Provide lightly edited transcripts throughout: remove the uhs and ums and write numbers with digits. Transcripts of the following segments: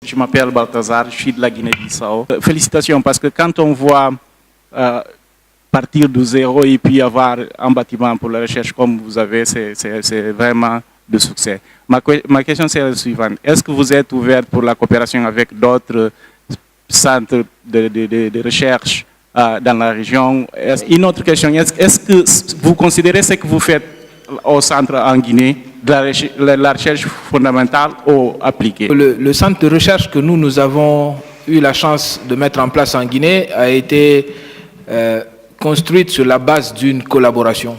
Je m'appelle Balthazar, je suis de la Guinée-Bissau. Félicitations, parce que quand on voit partir de zéro et puis avoir un bâtiment pour la recherche comme vous avez, c'est vraiment de succès. Ma question c'est la suivante. Est-ce que vous êtes ouvert pour la coopération avec d'autres centres de recherche dans la région? Une autre question, est-ce que vous considérez ce que vous faites au centre en Guinée, de la recherche fondamentale ou appliquée? Le centre de recherche que nous avons eu la chance de mettre en place en Guinée a été construite sur la base d'une collaboration.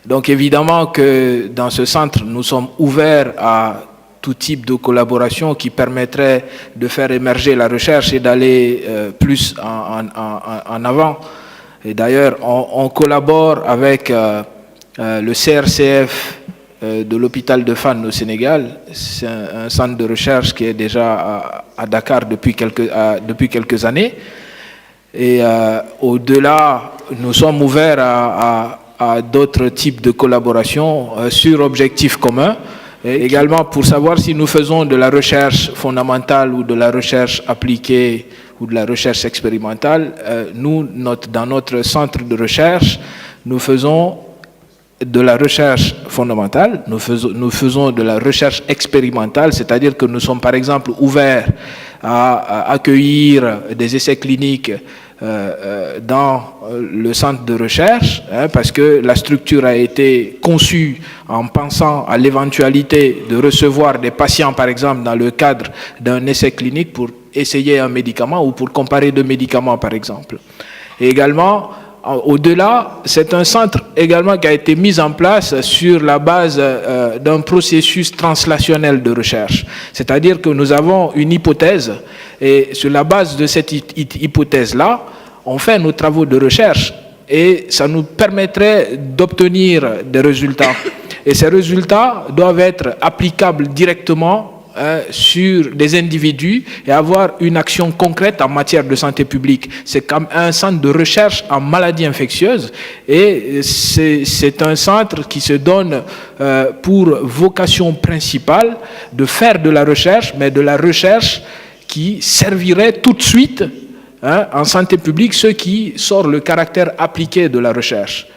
Donc évidemment que dans ce centre, nous sommes ouverts à tout type de collaboration qui permettrait de faire émerger la recherche et d'aller plus en avant. Et d'ailleurs, on collabore avec le CRCF de l'hôpital de Fann au Sénégal. C'est un centre de recherche qui est déjà à Dakar depuis quelques années. Et au-delà, nous sommes ouverts à d'autres types de collaboration sur objectifs communs. Et également pour savoir si nous faisons de la recherche fondamentale ou de la recherche appliquée ou de la recherche expérimentale, dans notre centre de recherche, nous faisons de la recherche fondamentale, nous faisons de la recherche expérimentale, c'est-à-dire que nous sommes par exemple ouverts à accueillir des essais cliniques dans le centre de recherche, parce que la structure a été conçue en pensant à l'éventualité de recevoir des patients, par exemple, dans le cadre d'un essai clinique pour essayer un médicament ou pour comparer deux médicaments, par exemple. Et également, au-delà, c'est un centre également qui a été mis en place sur la base d'un processus translationnel de recherche. C'est-à-dire que nous avons une hypothèse et sur la base de cette hypothèse-là, on fait nos travaux de recherche et ça nous permettrait d'obtenir des résultats. Et ces résultats doivent être applicables directement sur des individus et avoir une action concrète en matière de santé publique. C'est comme un centre de recherche en maladies infectieuses et c'est un centre qui se donne pour vocation principale de faire de la recherche, mais de la recherche qui servirait tout de suite en santé publique, ce qui sort le caractère appliqué de la recherche.